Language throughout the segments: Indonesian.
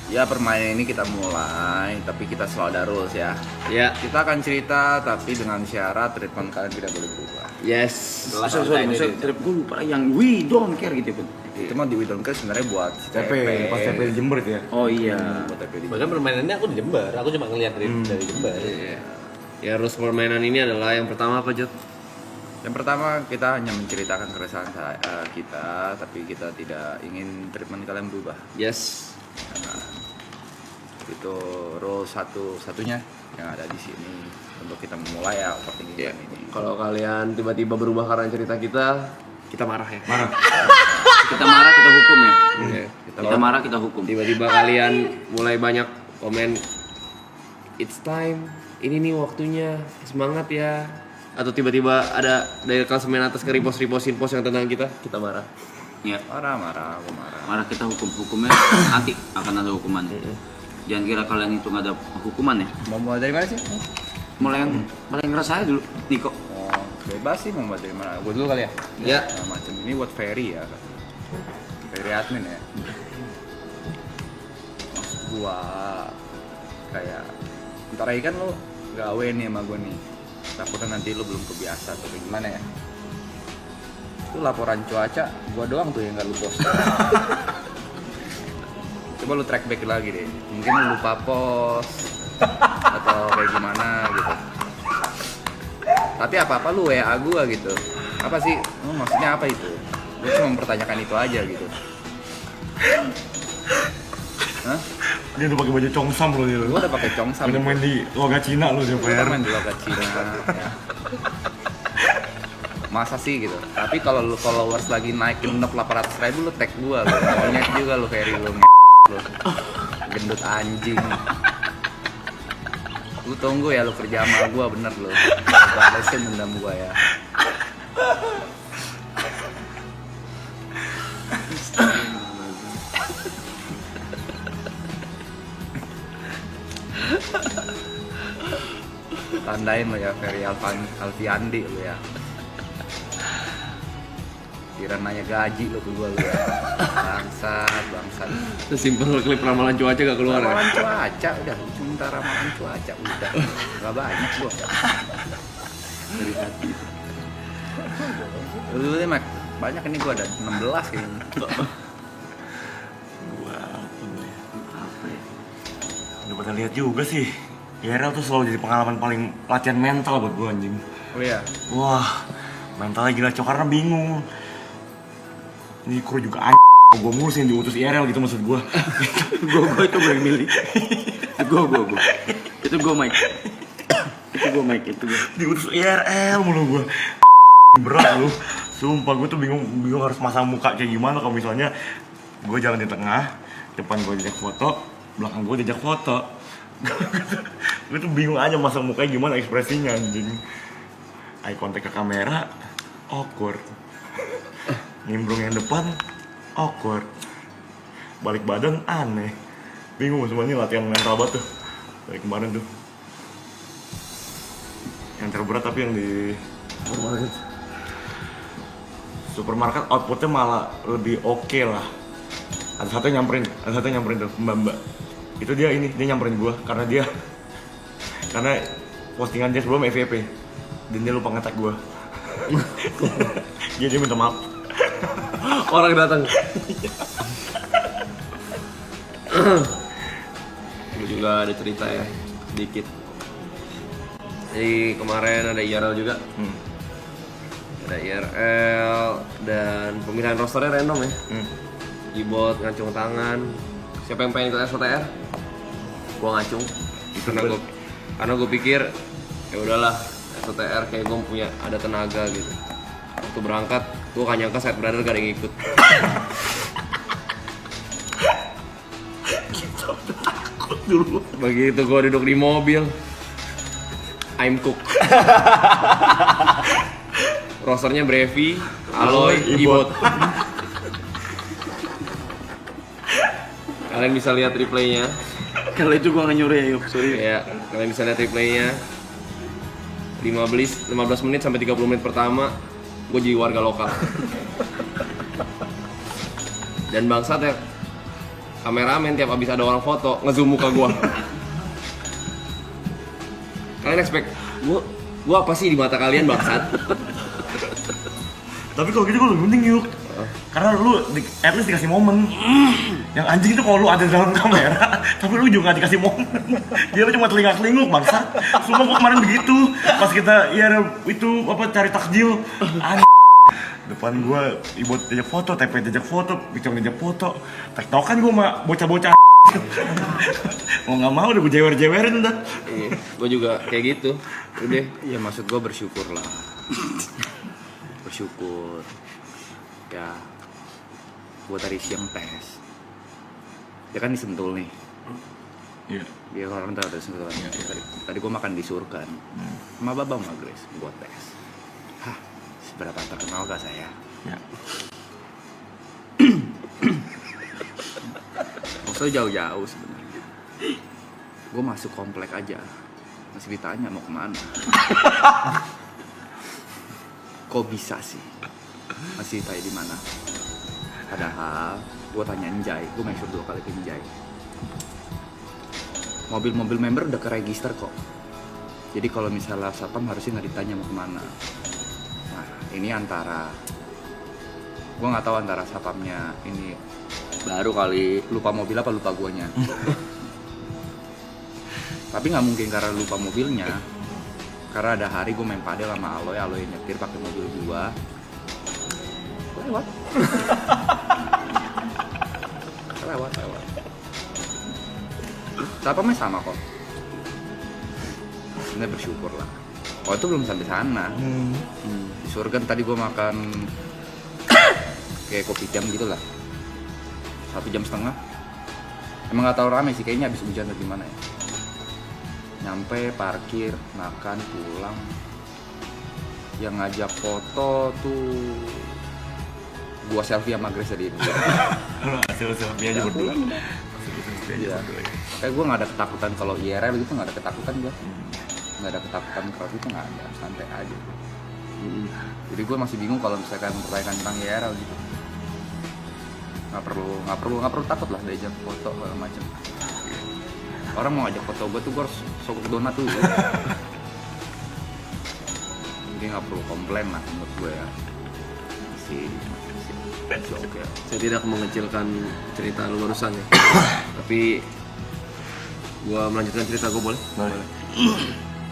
Ya permainan ini kita mulai, tapi kita selalu ada rules ya. Ya. Kita akan cerita, tapi dengan syarat treatment kalian tidak boleh berubah. Yes. Maksudnya trip gue lupa yang we don't care gitu pun. Itu mah di We Don't Care sebenarnya buat TP, pas TP di Jember itu ya. Oh iya. Buat TP di Bahkan permainannya aku di Jember, aku cuma ngeliat dari Jember. Iya. Ya rules permainan ini adalah yang pertama apa Jod? Yang pertama kita hanya menceritakan keresahan kita, tapi kita tidak ingin treatment kalian berubah. Yes. Nah, itu rule satunya yang ada di sini untuk kita memulai ya overthinking Ya. ini. Kalau kalian tiba-tiba berubah karena cerita kita marah ya. Marah. Kita marah kita hukum ya. Iya. Kita marah kita hukum. Tiba-tiba kalian mulai banyak komen it's time, ini nih waktunya, semangat ya. Atau tiba-tiba ada dari klasemen atas ke repost-repostin post yang tentang kita marah. Ya. Marah, aku marah. Marah kita hukumnya nanti akan ada hukuman. Jangan kira kalian itu nggak ada hukuman ya. Mau mulai dari mana sih? Mulai yang paling ngerasa dulu, Niko. Oh, bebas sih mau mulai dari mana? Gue dulu kali ya. Ya. Nah, macam ini buat Ferry ya. Ferry admin ya. Maksud gua kayak ntar lagi kan lo gawe nih sama gue nih. Takutnya nanti lo belum kebiasa atau kayak gimana ya. Itu laporan cuaca, gua doang tuh yang gak lu post. Coba lu track back lagi deh. Mungkin lu lupa post atau kayak gimana gitu. Tapi apa-apa lu WA gua gitu. Apa sih? Maksudnya apa itu? Gue cuma mempertanyakan itu aja gitu. Hah? Dia udah pakai baju congsam loh dia. Gua udah pakai congsam. Udah main di logat Cina loh dia Gua udah PR. main di logat Cina ya. Masa sih gitu. Tapi kalau lu followers lagi naik gendut 800.000 lu tag gua lu. Monyet juga lu Ferry lu. Lu. Gendut anjing. Lu tunggu ya lu kerja sama gua bener lu. Balesin dendam gua ya. Tandain lo ya Ferry Alfiandi lo ya. Kira nanya gaji lo ke gua lo ya. Bangsat. Sesimpel klip ramalan cuaca gak keluar ya. Ramalan cuaca udah, minta ramalan cuaca udah. Gak banyak gua. Dari hati. Dulu deh Mak, banyak ini gua ada 16 kayaknya. Udah pada lihat juga sih. IRL tuh selalu jadi pengalaman paling latihan mental buat gue anjing. Oh iya. Wah, mentalnya gila cok karena bingung. Ini kru juga anjing. Gue mulu sih yang diutus IRL gitu maksud gue. Gue itu gue yang milih. Gue. Itu gue Mike. Itu gue. Diutus IRL mulu gue. Berat lu. Sumpah gue tuh bingung harus masang muka kayak gimana kalau misalnya gue jalan di tengah, depan gue diajak foto, belakang gue diajak foto. Gue tuh bingung aja masang mukanya gimana ekspresinya anjing. Eye contact ke kamera awkward. Nimbrung yang depan awkward. Balik badan aneh. Bingung semuanya latihan mental banget tuh. Dari kemarin tuh. Yang terberat tapi yang di supermarket outputnya malah lebih oke lah. Ada satu yang nyamperin tuh mbak. Itu dia nyamperin gua karena postingan dia sebelum FVP dan dia lupa nge-tag gua. dia minta maaf. Orang datang. Gue juga ada cerita ya, sedikit. Jadi kemarin ada IRL juga. Ada IRL dan pemilihan rosternya random ya. Ibot ngacung tangan. Siapa yang pengen ikut SOTR? Gua ngacung. Karena gue pikir ya udahlah SOTR kayak gue punya ada tenaga gitu. Waktu berangkat gue gak nyangka Side Brother gak ada yang ikut. Dulu Begitu gue duduk di mobil, I'm Cook. Rosternya Brevi, Aloy, Ibot. Kalian bisa lihat replaynya. Kalau itu gue nggak nyuri ya, yuk, sorry. Ya, kalian bisa lihat replaynya. 15 menit sampai 30 menit pertama, gue jadi warga lokal. Dan bangsat ya, kameramen tiap abis ada orang foto ngezoom muka gua. Kalian expect gua apa sih di mata kalian bangsat? Tapi kalau gitu gue lebih penting yuk. Karena lu at least dikasih momen. Yang anjing itu kalau lu ada dalam kamera, tapi lu juga gak dikasih momen. Dia cuma telinga-telinguk bangsa. Sumpah gua kemarin begitu. Pas kita itu cari takjil. Depan gua ibot diajak foto, TP diajak foto, Bicong diajak foto. Tektokan gua sama bocah-bocah. Mau nggak mau udah gue jewer-jewerin dah. Iya, gua juga kayak gitu. Udah. Ya maksud gue bersyukur lah. Bersyukur. Ya, gue tadi siang tes. Ya kan di Sentul nih. Iya. Dia orang tahu ada Sentul. Tadi gue makan di Surkan. Sama Babang Magres, gue tes. Hah, seberapa terkenal gak saya? Ya. Maksudnya jauh-jauh sebenarnya. Gue masuk komplek aja, masih ditanya mau kemana. Kok bisa sih? Masih ditanya di mana? Padahal gue tanya Njai, gue make sure 2 kali ke Njai. Mobil-mobil member udah ke register kok. Jadi kalau misalnya satpam harusnya nggak ditanya mau kemana. Nah ini antara gue nggak tahu antara satpamnya ini baru kali lupa mobil apa lupa guanya. Tapi nggak mungkin karena lupa mobilnya. Karena ada hari gue main padel sama Aloy nyetir pakai mobil gua. Lewat. lewat. Satpamnya sama kok. Sebenarnya bersyukur lah. Oh itu belum sampai sana. Di Surgan tadi gue makan kayak kopi jam gitu lah. 1,5 jam. Emang nggak tahu rame sih, kayaknya habis hujan atau gimana ya. Nyampe, parkir, makan, pulang. Yang ngajak foto tuh gua selfie sama Grace tadi. Hasil selfie aja berdua. Iya. Kayak gua nggak ada ketakutan kalau IRL gitu, nggak ada ketakutan gua. Nggak ada ketakutan keras itu nggak ada, santai aja. Jadi gua masih bingung kalau misalkan pertanyaan tentang IRL gitu. Nggak perlu takut lah diajak foto segala macam. Orang mau ngajak foto gue tuh gue harus sokok donat tuh. Jadi nggak perlu komplain lah menurut gue ya. Masih oke. Saya tidak mengecilkan cerita lu barusan ya. Tapi gua melanjutkan cerita gue boleh? Boleh.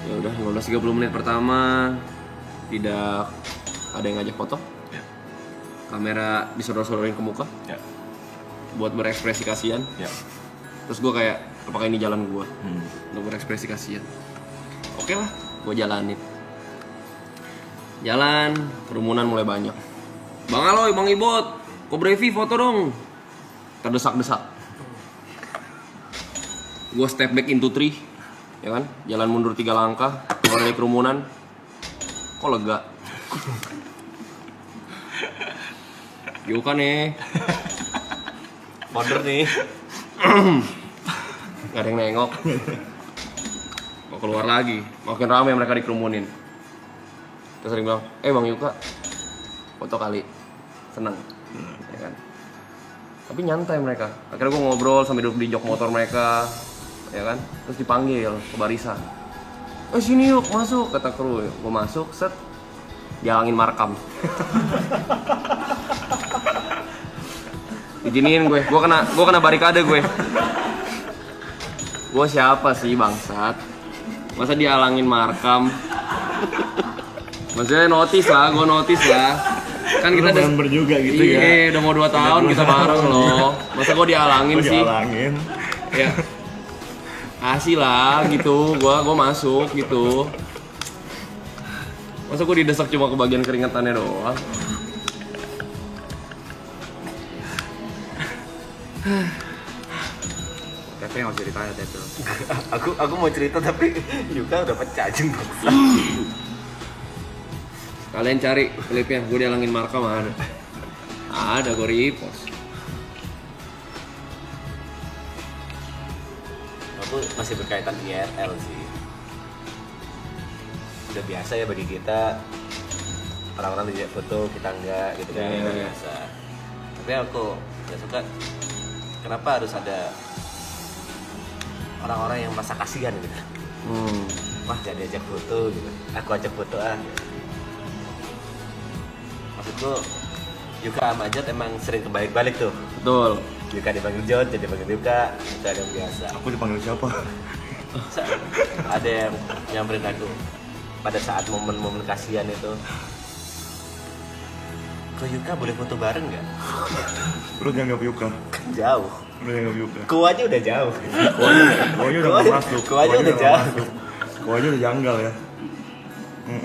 Ya udah 15-30 menit pertama tidak ada yang ngajak foto. Ya. Kamera disodor-sodorin ke muka Ya. buat berekspresi kasihan. Ya. Terus gue kayak apakah ini jalan gue untuk berekspresi kasihan? Oke lah, gue jalanin. Jalan, kerumunan mulai banyak. Bang Aloy, Bang Ibot, kok Brevi foto dong. Terdesak-desak. Gue step back into 3, ya kan? Jalan mundur 3 langkah, keluar dari kerumunan. Kok lega? Yuk kan nih. Modern nih. Gak ada yang nengok. Mau keluar lagi, makin ramai mereka dikerumunin. Terus sering bilang, Bang Yuka, foto kali, seneng, ya kan? Tapi nyantai mereka. Akhirnya gue ngobrol sambil duduk di jok motor mereka, ya kan? Terus dipanggil ke barisan. Sini yuk, masuk, kata kru. Gue masuk, set, dihalangin markam. Dijiniin gue kena barikade gue. Gue siapa sih bangsat? Masa dihalangin markam? Maksudnya notice lah, gue notice lah. Kan kita udah member juga gitu ya. Iya, udah mau 2 tahun kita bareng loh. Masa gue dihalangin sih? Dihalangin. Ya. Kasih lah gitu, gue masuk gitu. Masa gue didesak cuma ke bagian keringetannya doang? Tete nggak usah ditanya Tete. aku mau cerita tapi Yuka udah pecah anjing. Kalian cari klipnya, gue dihalangin markam ada. Ada, gue repost. Aku masih berkaitan IRL sih. Udah biasa ya bagi kita, orang-orang diajak foto kita enggak gitu kan, udah biasa. Tapi aku nggak suka kenapa harus ada orang-orang yang merasa kasihan gitu. Wah jadi ajak foto gitu, aku ajak foto ah. Maksudku Yuka sama Jod emang sering kebalik-balik tuh. Betul. Yuka dipanggil Jod, jadi dipanggil Yuka, itu ada yang biasa. Aku dipanggil siapa? Ada yang nyamperin aku pada saat momen-momen kasihan itu. Ke Yuka boleh foto bareng nggak? Lu nganggap Yuka? Jauh. Lu nganggap Yuka? Kuanya udah jauh. Kuanya udah nggak masuk. Kuanya udah nggak jauh. masuk. Kuanya udah janggal ya.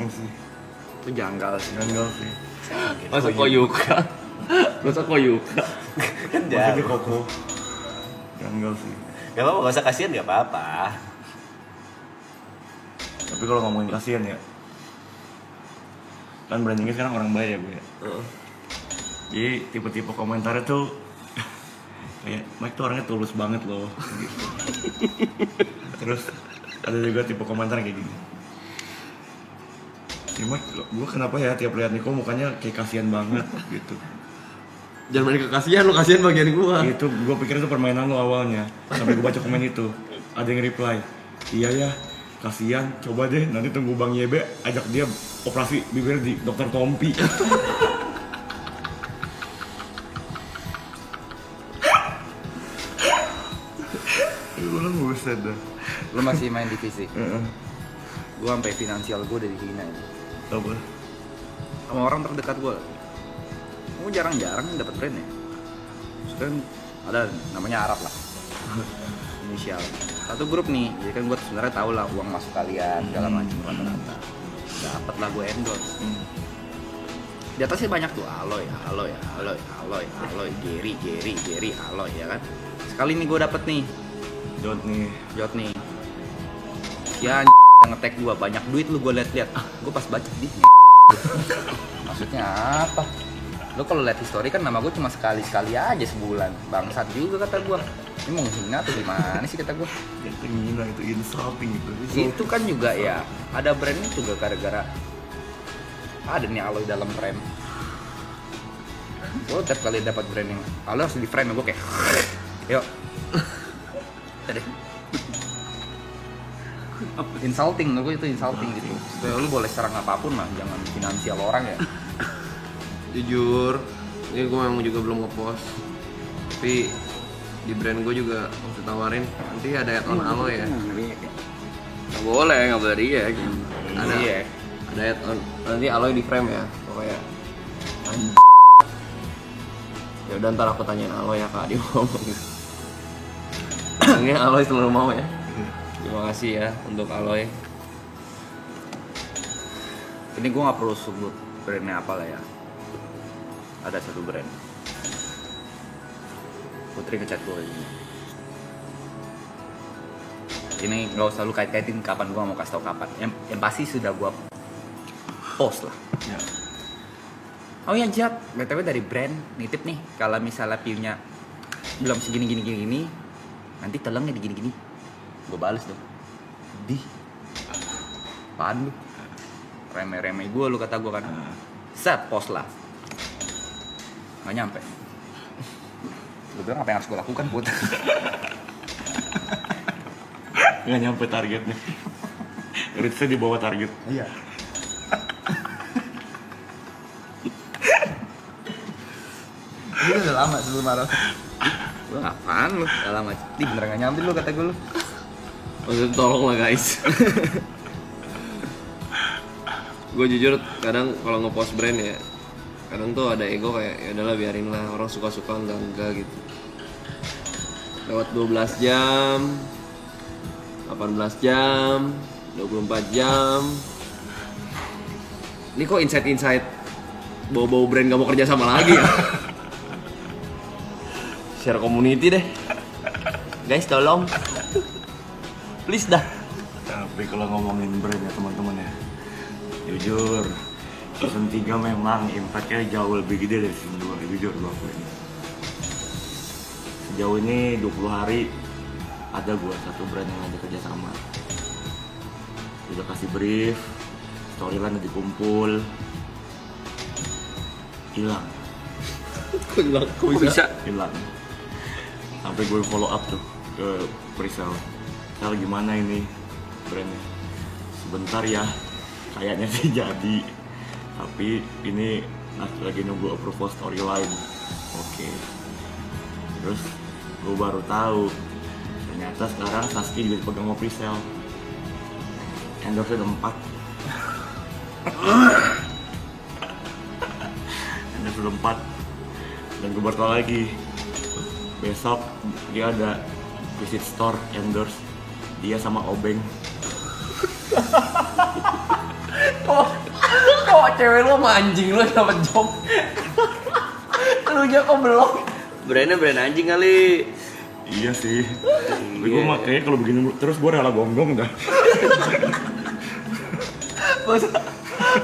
Sih. Itu janggal sih. Janggal sih. Masa kok Yuka? Masa kok Yuka? Kan Maksudnya jauh. Koko. Janggal sih. Gak apa-apa, gak usah kasihan gak apa-apa. Tapi kalau ngomongin kasihan ya, kan brandingnya sekarang orang baik ya Bu ya. Jadi tipe-tipe komentarnya tuh kayak Mike tuh orangnya tulus banget loh gitu. Terus ada juga tipe komentar kayak gini. Ya Mike, gue kenapa ya tiap lihat Niko mukanya kayak kasihan banget gitu. Jangan main kekasihan, lu kasihan bagian gua. Itu gue pikir itu permainan lo awalnya. Sampai gue baca komen itu, ada yang reply, iya ya, kasihan. Coba deh nanti tunggu Bang Yebe ajak dia operasi bibir di dokter Tompi. Ulang buset dah. Lu masih main di fisik. Gue sampai finansial gue udah dihina ya. Apa? Sama orang terdekat gue. Gue jarang-jarang dapat brand ya. Sekarang ada namanya Arab lah. Inisial. Satu grup nih, jadi kan gue sebenarnya tahu lah uang masuk kalian segala macam rata-rata. Dapat lah gue endorse. Di atasnya banyak tuh Aloy, Geri, Aloy ya kan. Sekali nih gue dapet nih, Jod nih. Jod nih. Ya ngetek gue banyak duit lu gue liat-liat. Gue pas baca di maksudnya apa? Lo kalau lihat histori kan nama gue cuma sekali-sekali aja sebulan. Bangsat juga kata gue. Ini mau menghina atau gimana sih kata gue? Itu ngina, itu insulting gitu. Itu kan juga ya ada brand itu juga gara-gara ada nih Aloy dalam frame. Gue tiap kali dapat brand yang Aloy harus di frame gue kayak yuk ada insulting, gue itu insulting gitu. Supaya lu boleh serang apapun mah, jangan finansial orang ya. Jujur, ini gue memang juga belum ngepost. Tapi di brand gue juga waktu tawarin nanti ada add-on Aloy ya. Nggak boleh dia. Ada Iya. ada add-on nanti Aloy di frame ya pokoknya. Ya udah ntar aku tanyain Aloy ya Kak, dia ngomong gitu. Ini Aloy selalu mau ya. Terima kasih ya untuk Aloy. Ini gue nggak perlu sebut brandnya apa lah ya. Ada satu brand. Putri ngechat gue ini. Ini nggak usah lu kait-kaitin kapan gue mau kasih tau kapan. Yang pasti sudah gue post lah. Ya. Oh ya Jat, btw dari brand nitip nih. Kalau misalnya view-nya belum segini, nanti telengnya di gini-gini. Gue bales dong. Di. Apaan lu? Remeh-remeh gue lu kata gue kan. Set post lah. Nggak nyampe. Gue bilang apa yang harus gue lakukan Put? Nggak nyampe targetnya. Reach-nya di bawah target. Iya. Ini udah lama sebelum marah. Gue apaan lu? Udah lama. Di bener gak nyampe lu kata gue lu. Maksudnya tolong lah guys. Gue jujur kadang kalau ngepost brand ya, kadang tuh ada ego kayak ya udahlah biarin lah, orang suka-suka enggak gitu. Lewat 12 jam, 18 jam, 24 jam. Ini kok insight bau-bau brand gak mau kerja sama lagi ya? Share community deh. Guys tolong. Please dah. Tapi kalau ngomongin brand ya teman-teman ya, jujur season 3 memang impactnya jauh lebih gede dari season 2. Jujur gue akuin. Sejauh ini 20 hari ada gue satu brand yang ada kerja sama. Udah kasih brief, storyline udah dikumpul, hilang. Kok bisa? Hilang. Sampai gue follow up tuh ke Prisel. Sel gimana ini brandnya? Sebentar ya, kayaknya sih jadi. Tapi ini lagi nunggu approval storyline. Oke. Terus gue baru tahu ternyata sekarang Saskia juga dipegang sama Prisel. Endorse ada 4. Endorse ada 4. Dan gue baru tahu lagi besok dia ada visit store endorse dia sama Obeng. Kok cewek lu sama anjing lu dapet job? Lu nya kok belum? Brandnya brand anjing kali. Iya sih. Tapi gue makanya kalau begini terus gue rela gonggong dah.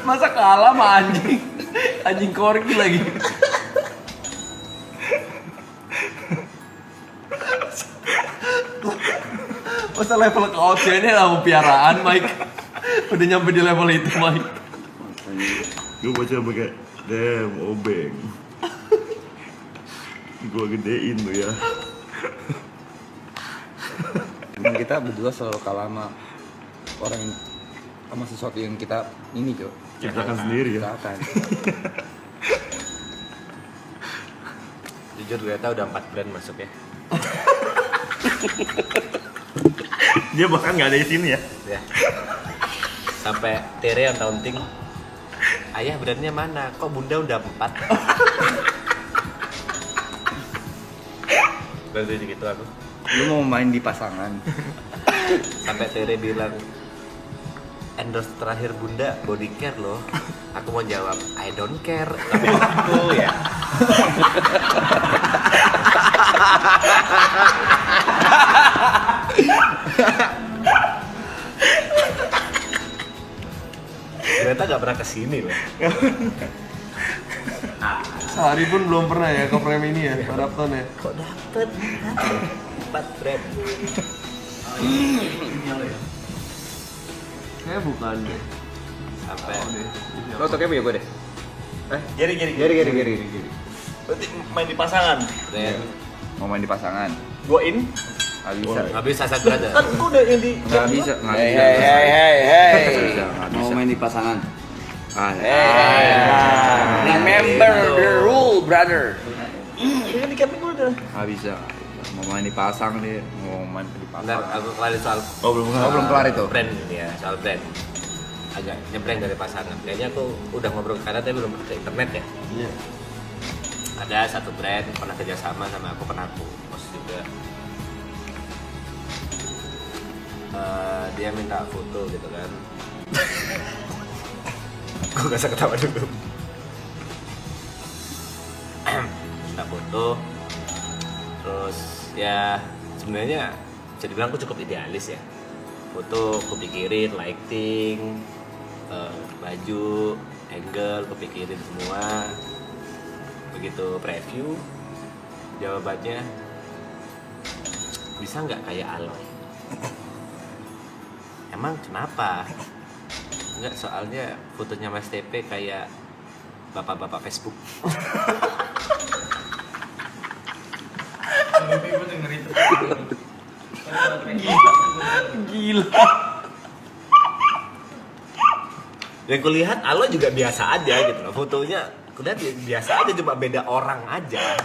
Masa kalah sama anjing? Anjing korgi lagi. Masa level kaosnya ini lah piaraan, Mike. Udah nyampe di level itu, Mike. Gue baca pakai damn Obeng. Gue gedein tuh ya. Emang kita berdua selalu kalah sama orang yang sama sesuatu yang kita ini Cok. Ciptakan sendiri ya. Ciptakan. Jujur ternyata udah 4 brand masuk ya. Dia bahkan nggak ada di sini ya. Ya. Sampai Tere yang taunting. Ayah brandnya mana? Kok bunda udah 4? Baru gitu aku. Lu mau main di pasangan. Sampai Tere bilang endorse terakhir bunda body care loh. Aku mau jawab I don't care. Tapi aku ya. Ternyata gak pernah kesini loh. Sehari pun belum pernah ya ke frame ini ya, Rapton ya. Kok dapet? 4 brand. Kayaknya bukan deh. Sampai Lo toknya punya gue deh. Geri. Berarti main di pasangan. brand Mau main di pasangan. Gue in. Nggak bisa. nggak bisa satu brand. Kan gue udah yang di. Nggak bisa. Nggak Hey, bisa. hey, hey, hey, Nggak hey. bisa. Nggak Mau bisa. main di pasangan. Ah, Remember the rule, brother. Kan di camping gue udah. nggak bisa. Mau main di pasang nih. Mau main di Bentar, pasang. aku kelarin soal Oh belum Oh, belum kelar itu. brand ini ya, soal brand. Agak nyebrang dari pasangan. Kayaknya aku udah ngobrol ke kanan tapi belum ke internet ya. Iya. Ada satu brand pernah kerjasama sama aku, pernah aku post juga. Dia minta foto gitu kan. Gue gak usah ketawa dulu. Minta foto. Terus ya sebenarnya bisa dibilang aku cukup idealis ya. Foto aku pikirin, lighting, baju, angle, aku pikirin semua. Begitu preview, jawabannya bisa nggak kayak Aloy? Emang kenapa? Enggak, soalnya fotonya Mas TP kayak bapak-bapak Facebook. Gila. Dan kulihat Aloy juga biasa aja gitu loh. Fotonya kulihat biasa aja, cuma beda orang aja.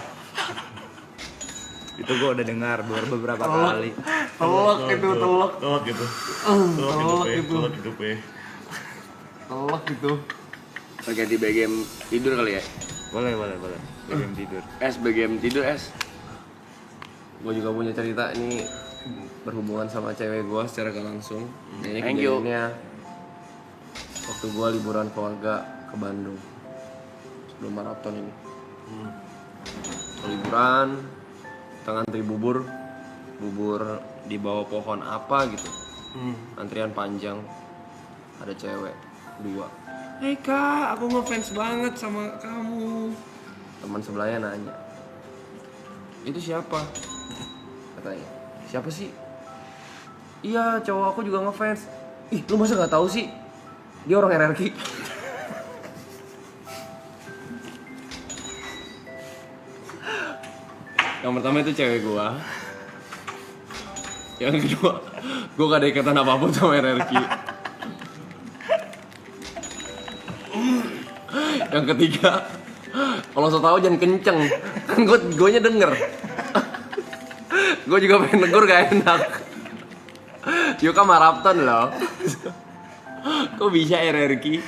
Itu gue udah dengar beberapa kali. Telok itu, telok. Telok gitu. Telok itu. Telok gitu pe. Telok itu. Oke, di BGM tidur kali ya? Boleh. Belum tidur. BGM tidur, Gue juga punya cerita ini berhubungan sama cewek gue secara gak langsung. Ini Thank you. kejadiannya waktu gue liburan keluarga ke Bandung sebelum maraton ini. Liburan, kita ngantri bubur di bawah pohon apa gitu. Antrian panjang, ada cewek 2. Hei kak, aku ngefans banget sama kamu. Teman sebelahnya nanya, itu siapa? Katanya, siapa sih? Iya, cowok aku juga ngefans. Ih, lu masa nggak tahu sih? Dia orang RRQ. Yang pertama itu cewek gua. Yang kedua, gua gak ada ikatan apapun sama RRQ. Yang ketiga, kalau so tau jangan kenceng, kan gue denger. Gue juga pengen negur gak enak. Yuka maraton loh. Kok bisa RRQ?